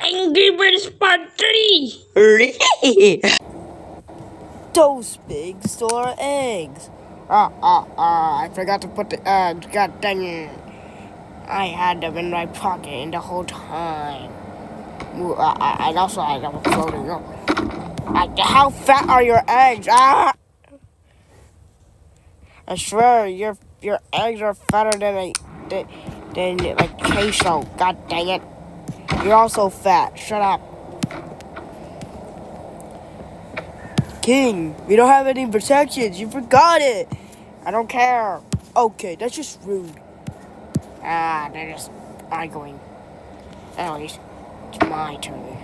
Angry Birds Part 3! Those pigs stole our eggs. I forgot to put the eggs. God dang it. I had them in my pocket the whole time. And also I was floating up. How fat are your eggs? I swear your eggs are fatter than like queso. God dang it. You're also fat. Shut up. King, we don't have any protections. You forgot it. I don't care. Okay, that's just rude. They're just arguing. Anyways, it's my turn.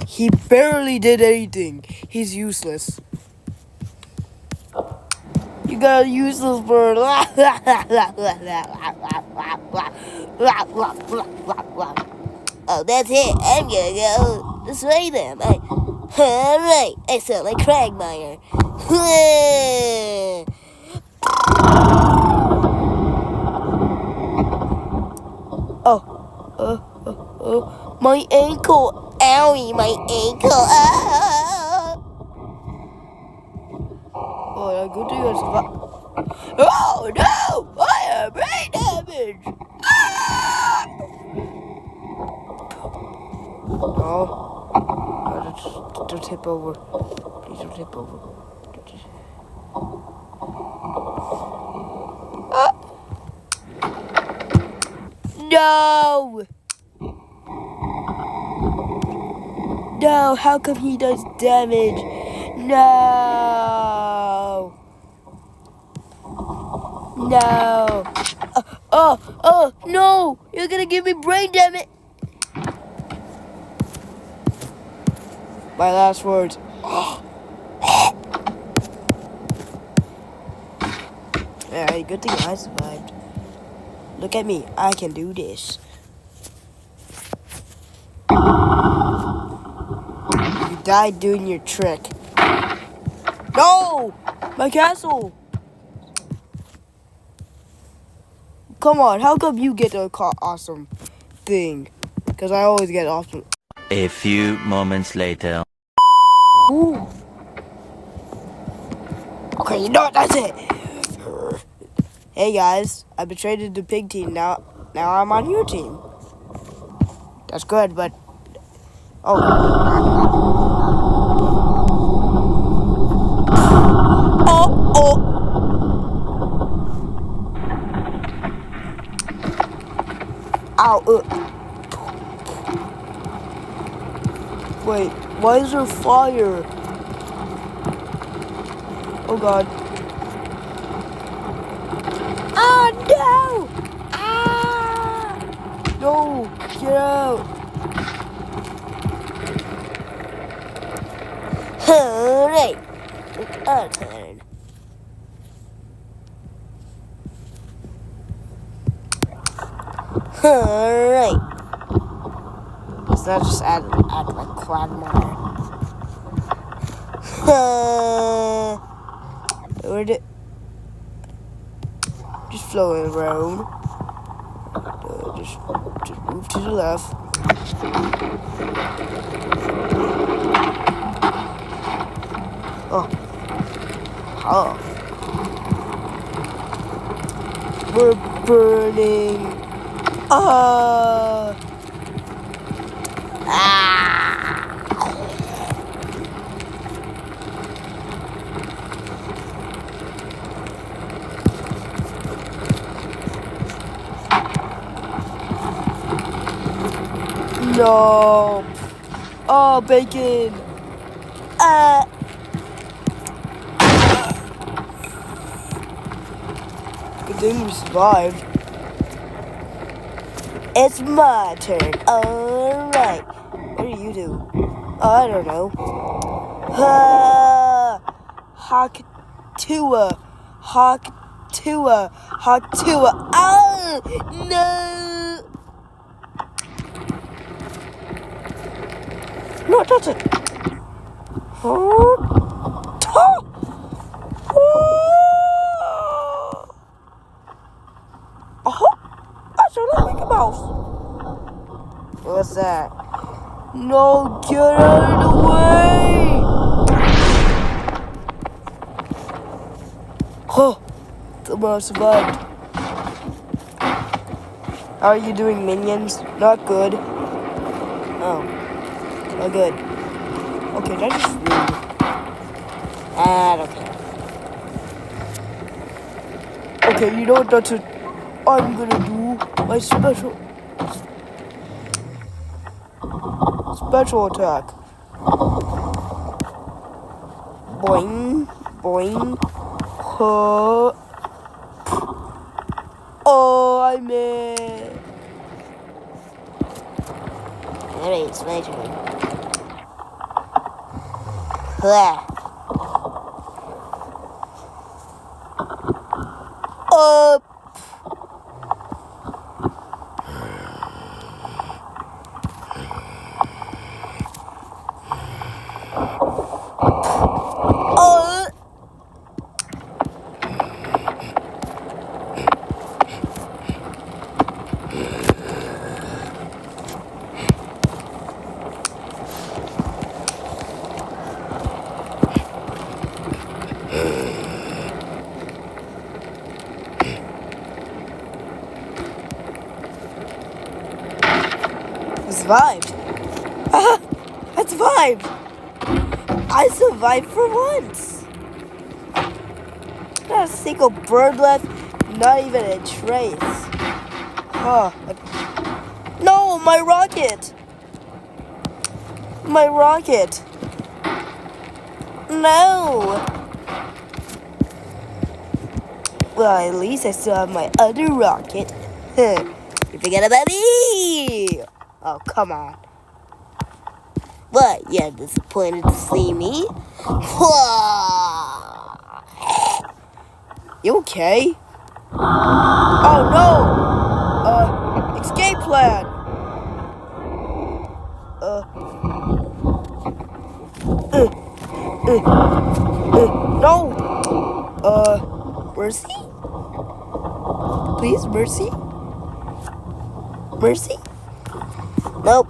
He barely did anything. He's useless. You got a useless bird. Oh, that's it. I'm gonna go persuade them. Alright, I sound like Cragmire. Oh, my ankle. Owie, my ankle. Oh, good thing I survived. Oh, no! I have brain damage! Oh, don't tip over. Please don't tip over. No! No, how come he does damage? No! No! No! You're gonna give me brain damage! My last words. Alright, good thing I survived. Look at me. I can do this. You died doing your trick. No! My castle! Come on, how come you get the awesome thing? Because I always get awesome. A few moments later. Ooh. Okay, you know what? That's it. Hey guys, I've been traded to pig team now. Now I'm on your team. That's good, but oh. Ow. Wait, why is there fire? Oh god. Oh no! No! Get out! Alright. It's our turn. Alright. Let's not just act like Quagmire. Where'd it? Just floating around. Just move to the left. Oh. We're burning. No. Oh, bacon. Good thing we survived. It's my turn. Alright. What do you do? Oh, I don't know. Hawk-tua. Hawk-tua. Hawk-tua. Oh, no. No, that's it. No, get out of the way! Oh, somehow survived. How are you doing, minions? Not good. Oh, not good. Okay, that's just rude. I don't care. Okay, you know what? That's what I'm gonna do. My special attack. Boing, boing. Huh. Oh, I missed. Alright, it's my turn. Blah. Oh. Oh. I survived. I survived. I survived for once. Not a single bird left. Not even a trace. Huh. No, my rocket. My rocket. No. Well, at least I still have my other rocket. You forget about me. Oh, come on. What? You're disappointed to see me? You okay? Oh no! Escape plan! No! Mercy? Please, mercy? Mercy? Nope.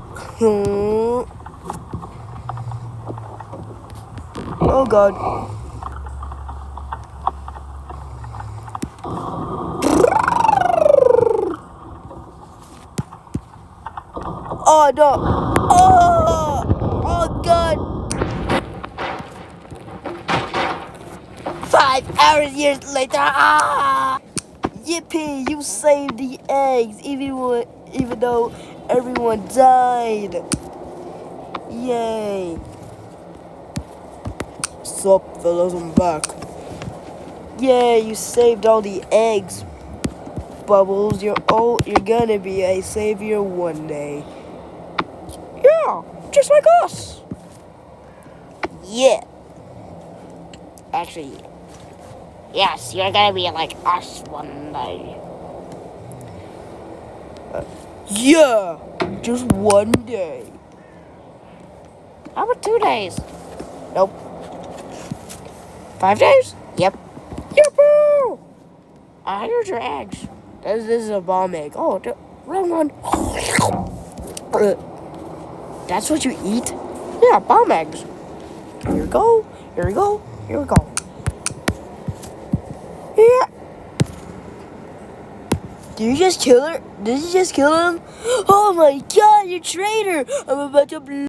Oh god. Oh no! Oh god! 5 hours years later! Yippee! You saved the eggs, even though everyone died. Yay! Sup, fellas? I'm back. Yay! You saved all the eggs. Bubbles, you're gonna be a savior one day. Yeah, just like us. Yeah. Actually, yes, you're gonna be like us one day. Yeah, just one day. How about 2 days? Nope. 5 days? Yep. Yep. Here's your eggs. This is a bomb egg. Oh, wrong one. That's what you eat? Yeah, bomb eggs. Here we go. Here we go. Here we go. Yeah. Did you just kill her? Did you just kill him? Oh my god, you traitor! I'm about to